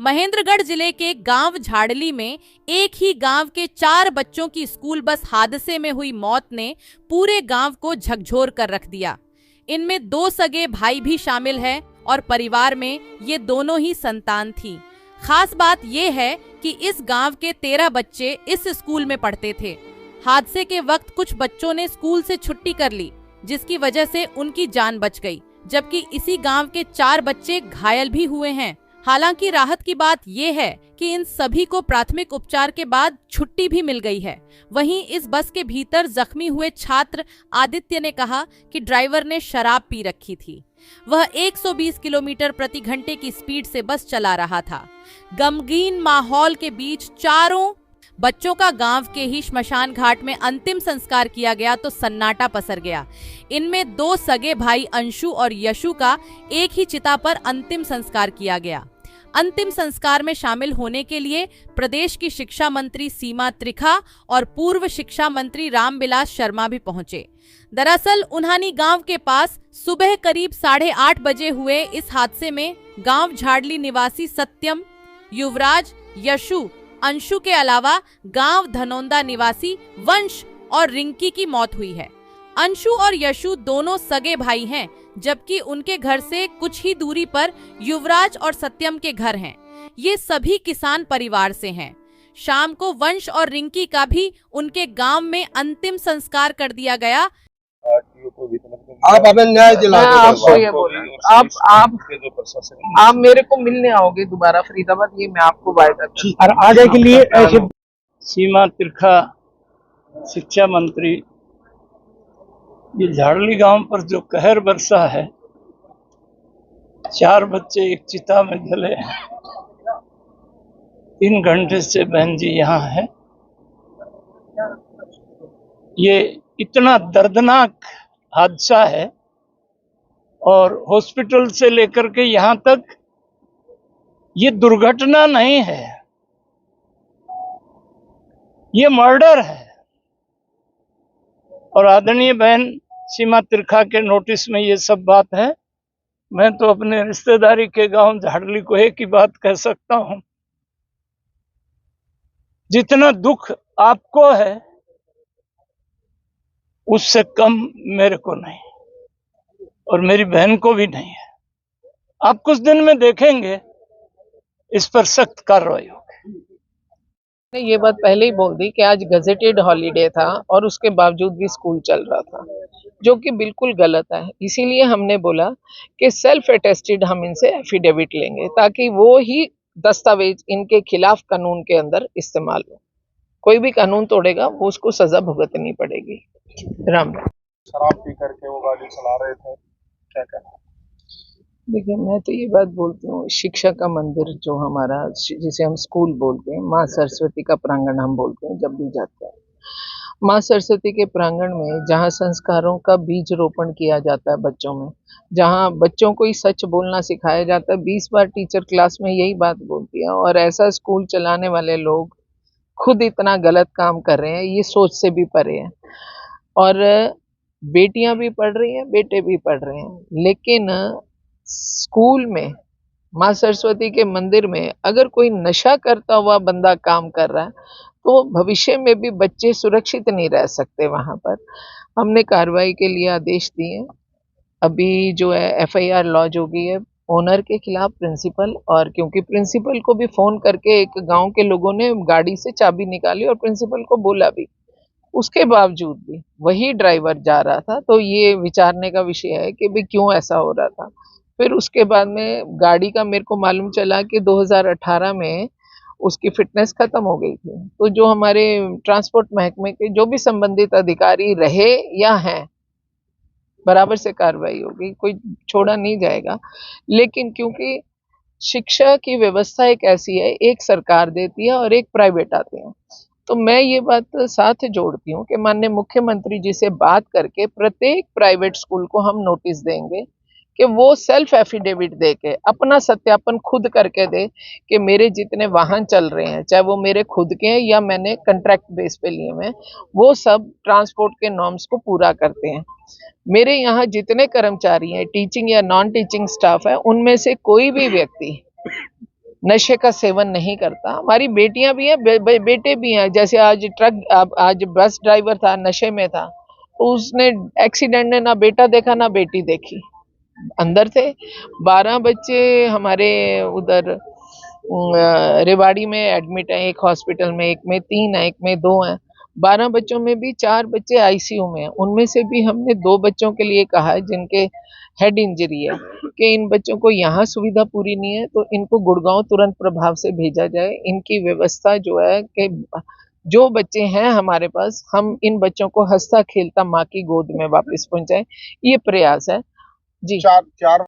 महेंद्रगढ़ जिले के गांव झाड़ली में एक ही गांव के 4 बच्चों की स्कूल बस हादसे में हुई मौत ने पूरे गांव को झकझोर कर रख दिया। इनमें 2 सगे भाई भी शामिल है और परिवार में ये दोनों ही संतान थी। खास बात ये है कि इस गांव के 13 बच्चे इस स्कूल में पढ़ते थे। हादसे के वक्त कुछ बच्चों ने स्कूल से छुट्टी कर ली, जिसकी वजह से उनकी जान बच गई, जबकि इसी गांव के 4 बच्चे घायल भी हुए हैं। हालांकि राहत की बात यह है कि इन सभी को प्राथमिक उपचार के बाद छुट्टी भी मिल गई है। वहीं इस बस के भीतर जख्मी हुए छात्र आदित्य ने कहा कि ड्राइवर ने शराब पी रखी थी। वह 120 किलोमीटर प्रति घंटे की स्पीड से बस चला रहा था। गमगीन माहौल के बीच चारों बच्चों का गांव के ही श्मशान घाट में अंतिम संस्कार किया गया तो सन्नाटा पसर गया। इनमें 2 सगे भाई अंशु और यशु का एक ही चिता पर अंतिम संस्कार किया गया। अंतिम संस्कार में शामिल होने के लिए प्रदेश की शिक्षा मंत्री सीमा त्रिखा और पूर्व शिक्षा मंत्री रामविलास शर्मा भी पहुंचे। दरअसल उन्हानी गांव के पास सुबह करीब 8:30 बजे हुए इस हादसे में गांव झाड़ली निवासी सत्यम, युवराज, यशु, अंशु के अलावा गांव धनौंदा निवासी वंश और रिंकी की मौत हुई है। अंशु और यशु दोनों सगे भाई हैं, जबकि उनके घर से कुछ ही दूरी पर युवराज और सत्यम के घर हैं। ये सभी किसान परिवार से हैं। शाम को वंश और रिंकी का भी उनके गांव में अंतिम संस्कार कर दिया गया। आप हमें न्याय दिला दो। आपको ये बोला, आप मेरे को मिलने आओगे दोबारा फरीदाबाद, ये मैं आपको वायदा करती हूं। और आगे के लिए ऐसे सीमा त्रिखा शिक्षा मंत्री, ये झाड़ली गांव पर जो कहर बरसा है, 4 बच्चे एक चिता में जले हैं। 3 घंटे से बहन जी यहाँ है। ये इतना दर्दनाक हादसा है और हॉस्पिटल से लेकर के यहाँ तक ये दुर्घटना नहीं है, ये मर्डर है। और आदरणीय बहन सीमा त्रिखा के नोटिस में ये सब बात है। मैं तो अपने रिश्तेदारी के गांव झाड़ली को एक ही बात कह सकता हूं, जितना दुख आपको है उससे कम मेरे को नहीं और मेरी बहन को भी नहीं है। आप कुछ दिन में देखेंगे इस पर सख्त कार्रवाई होगी। मैंने ये बात पहले ही बोल दी कि आज गजेटेड हॉलीडे था और उसके बावजूद भी स्कूल चल रहा था, जो कि बिल्कुल गलत है। इसीलिए हमने बोला कि सेल्फ अटेस्टेड हम इनसे एफिडेविट लेंगे, ताकि वो ही दस्तावेज इनके खिलाफ कानून के अंदर इस्तेमाल हो। कोई भी कानून तोड़ेगा वो उसको सजा भुगतनी पड़ेगी। राम राम। शराब पी करके वो गाड़ी चला रहे थे, क्या कहना? देखिए, मैं तो ये बात बोलती हूँ, शिक्षा का मंदिर जो हमारा, जिसे हम स्कूल बोलते हैं, माँ सरस्वती का प्रांगण हम बोलते हैं जब भी जाते हैं। माँ सरस्वती के प्रांगण में जहाँ संस्कारों का बीज रोपण किया जाता है बच्चों में, जहाँ बच्चों को ही सच बोलना सिखाया जाता है, 20 बार टीचर क्लास में यही बात बोलती है, और ऐसा स्कूल चलाने वाले लोग खुद इतना गलत काम कर रहे हैं, ये सोच से भी परे है। और बेटियां भी पढ़ रही हैं, बेटे भी पढ़ रहे हैं, लेकिन स्कूल में, माँ सरस्वती के मंदिर में अगर कोई नशा करता हुआ बंदा काम कर रहा है तो भविष्य में भी बच्चे सुरक्षित नहीं रह सकते। वहां पर हमने कार्रवाई के लिए आदेश दिए। अभी जो है FIR लॉन्च हो गई है ओनर के खिलाफ, प्रिंसिपल, और क्योंकि प्रिंसिपल को भी फोन करके एक गांव के लोगों ने गाड़ी से चाबी निकाली और प्रिंसिपल को बोला भी, उसके बावजूद भी वही ड्राइवर जा रहा था। तो ये विचारने का विषय है कि भाई क्यों ऐसा हो रहा था। फिर उसके बाद में गाड़ी का मेरे को मालूम चला कि 2018 में उसकी फिटनेस खत्म हो गई थी। तो जो हमारे ट्रांसपोर्ट महकमे के जो भी संबंधित अधिकारी रहे या हैं, बराबर से कार्रवाई होगी, कोई छोड़ा नहीं जाएगा। लेकिन क्योंकि शिक्षा की व्यवस्था एक ऐसी है, एक सरकार देती है और एक प्राइवेट आते हैं, तो मैं ये बात साथ जोड़ती हूँ कि माननीय मुख्यमंत्री जी से बात करके प्रत्येक प्राइवेट स्कूल को हम नोटिस देंगे कि वो सेल्फ एफिडेविट दे के अपना सत्यापन खुद करके दे कि मेरे जितने वाहन चल रहे हैं, चाहे वो मेरे खुद के हैं या मैंने कॉन्ट्रैक्ट बेस पे लिए हुए, वो सब ट्रांसपोर्ट के नॉर्म्स को पूरा करते हैं। मेरे यहाँ जितने कर्मचारी हैं, टीचिंग या नॉन टीचिंग स्टाफ है, उनमें से कोई भी व्यक्ति नशे का सेवन नहीं करता। हमारी बेटियां भी हैं, बेटे भी हैं। जैसे आज बस ड्राइवर था, नशे में था, तो उसने एक्सीडेंट में ना बेटा देखा ना बेटी देखी, अंदर थे। 12 बच्चे हमारे उधर रेवाड़ी में एडमिट हैं, एक हॉस्पिटल में, एक में 3 है, एक में 2 हैं। 12 बच्चों में भी 4 बच्चे आईसीयू में हैं। उनमें से भी हमने 2 बच्चों के लिए कहा है जिनके हेड इंजरी है कि इन बच्चों को यहाँ सुविधा पूरी नहीं है तो इनको गुड़गांव तुरंत प्रभाव से भेजा जाए। इनकी व्यवस्था जो है कि जो बच्चे हैं हमारे पास, हम इन बच्चों को हंसता खेलता माँ की गोद में वापस पहुंचाएं, ये प्रयास है जी। 4